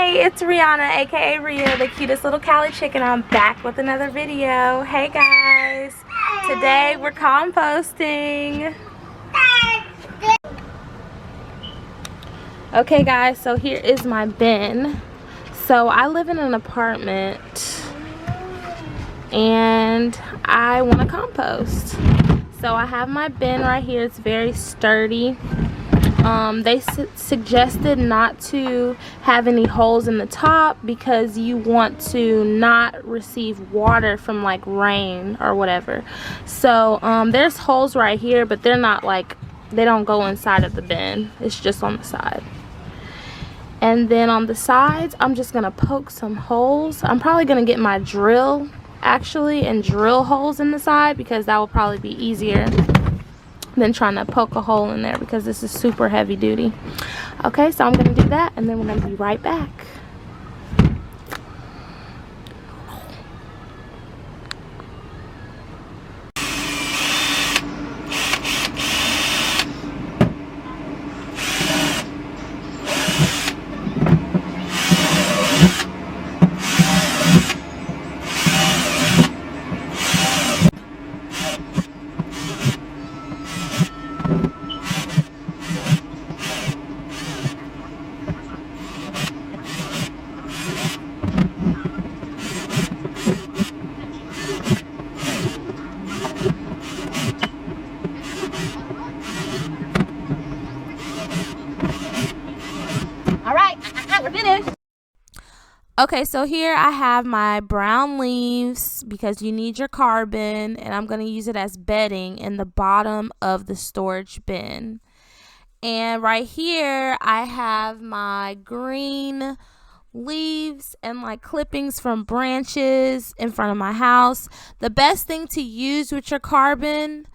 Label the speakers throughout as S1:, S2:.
S1: Hey, it's Rihanna, aka Rhea, the cutest little Cali chicken. I'm back with another video. Hey guys, today we're composting. Okay guys, so here is my bin. So I live in an apartment and I want to compost. So I have my bin right here. It's very sturdy. They suggested not to have any holes in the top because you want to not receive water from like rain or whatever. So there's holes right here, but they're not like, they don't go inside of the bin. It's just on the side. And then on the sides, I'm just gonna poke some holes. I'm probably gonna get my drill actually and drill holes in the side because that will probably be easier than trying to poke a hole in there because this is super heavy duty. Okay, so I'm gonna do that and then we're gonna be right back. Okay, so here I have my brown leaves because you need your carbon, and I'm going to use it as bedding in the bottom of the storage bin. And right here I have my green leaves and like clippings from branches in front of my house. The best thing to use with your carbon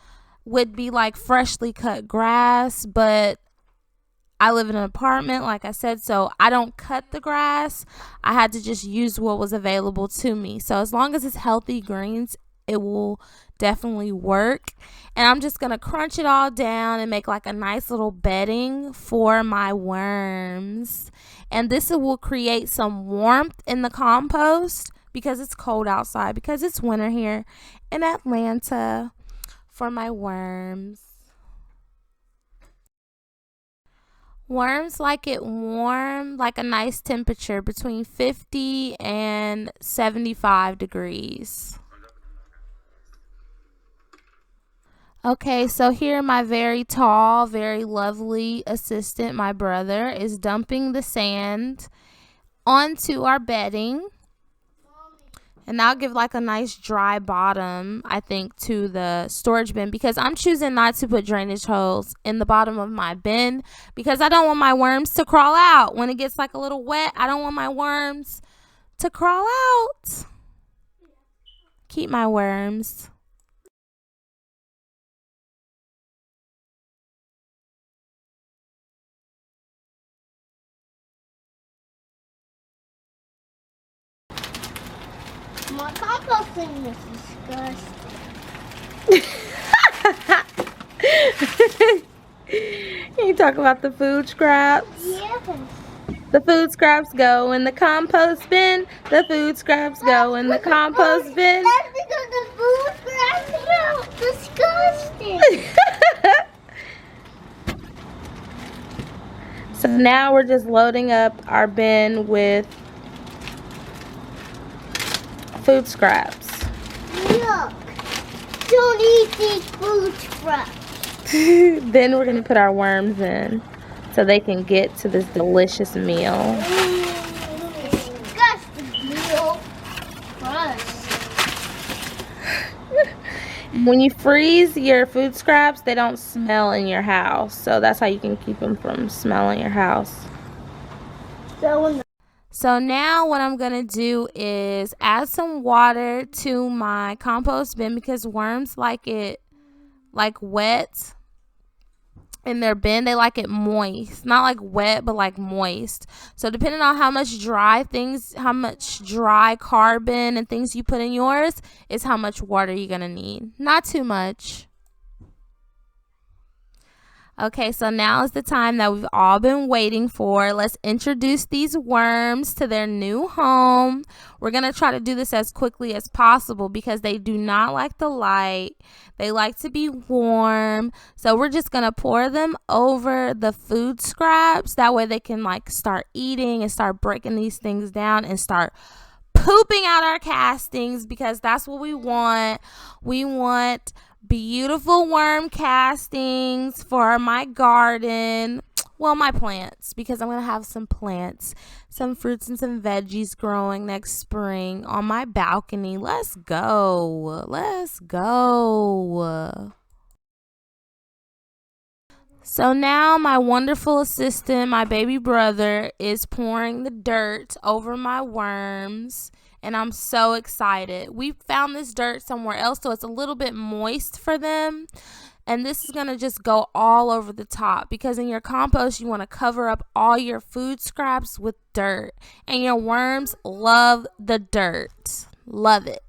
S1: would be like freshly cut grass, but I live in an apartment, like I said, so I don't cut the grass. I had to just use what was available to me. So as long as it's healthy greens, it will definitely work. And I'm just going to crunch it all down and make like a nice little bedding for my worms. And this will create some warmth in the compost because it's cold outside, because it's winter here in Atlanta for my worms. Worms like it warm, like a nice temperature between 50 and 75 degrees. Okay, so here my very tall, very lovely assistant, my brother, is dumping the sand onto our bedding. And I'll give like a nice dry bottom, I think, to the storage bin because I'm choosing not to put drainage holes in the bottom of my bin because I don't want my worms to crawl out. When it gets like a little wet, I don't want my worms to crawl out. Keep my worms.
S2: My composting is disgusting.
S1: You talk about the food scraps?
S2: Yes.
S1: The food scraps go in the compost bin. The food scraps go in the compost bin.
S2: That's because the food scraps are disgusting.
S1: So now we're just loading up our bin with food scraps.
S2: Look, don't eat these food scraps.
S1: Then we're going to put our worms in so they can get to this delicious meal.
S2: Disgusting meal. Gross.
S1: When you freeze your food scraps, they don't smell in your house. So that's how you can keep them from smelling your house. So now what I'm going to do is add some water to my compost bin because worms like it like wet in their bin. They like it moist, not like wet, but like moist. So depending on how much dry carbon and things you put in yours is how much water you're going to need. Not too much. Okay, so now is the time that we've all been waiting for. Let's introduce these worms to their new home. We're going to try to do this as quickly as possible because they do not like the light. They like to be warm. So we're just going to pour them over the food scraps. That way they can like start eating and start breaking these things down and start pooping out our castings because that's what we want. We want beautiful worm castings for my garden. Well, my plants, because I'm going to have some plants, some fruits and some veggies growing next spring on my balcony. Let's go. Let's go. So now my wonderful assistant, my baby brother, is pouring the dirt over my worms. And I'm so excited. We found this dirt somewhere else, so it's a little bit moist for them. And this is going to just go all over the top because in your compost, you want to cover up all your food scraps with dirt. And your worms love the dirt. Love it.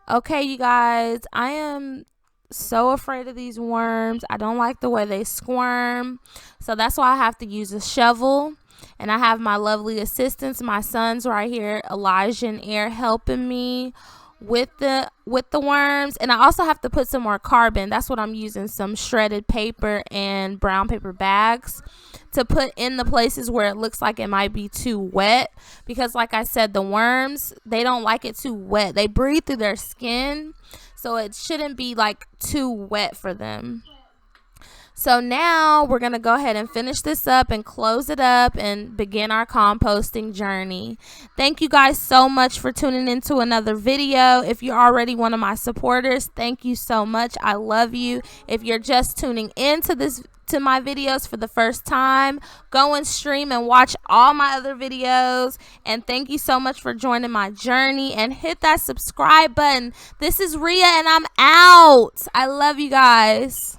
S1: Okay, you guys, I am so afraid of these worms. I don't like the way they squirm. So that's why I have to use a shovel. And I have my lovely assistants, my sons right here, Elijah and Air, helping me with the worms. And I also have to put some more carbon. That's what I'm using, some shredded paper and brown paper bags to put in the places where it looks like it might be too wet. Because like I said, the worms, they don't like it too wet. They breathe through their skin. So it shouldn't be like too wet for them. So now we're going to go ahead and finish this up and close it up and begin our composting journey. Thank you guys so much for tuning into another video. If you're already one of my supporters, thank you so much. I love you. If you're just tuning into my videos for the first time, go and stream and watch all my other videos. And thank you so much for joining my journey, and hit that subscribe button. This is Rhea and I'm out. I love you guys.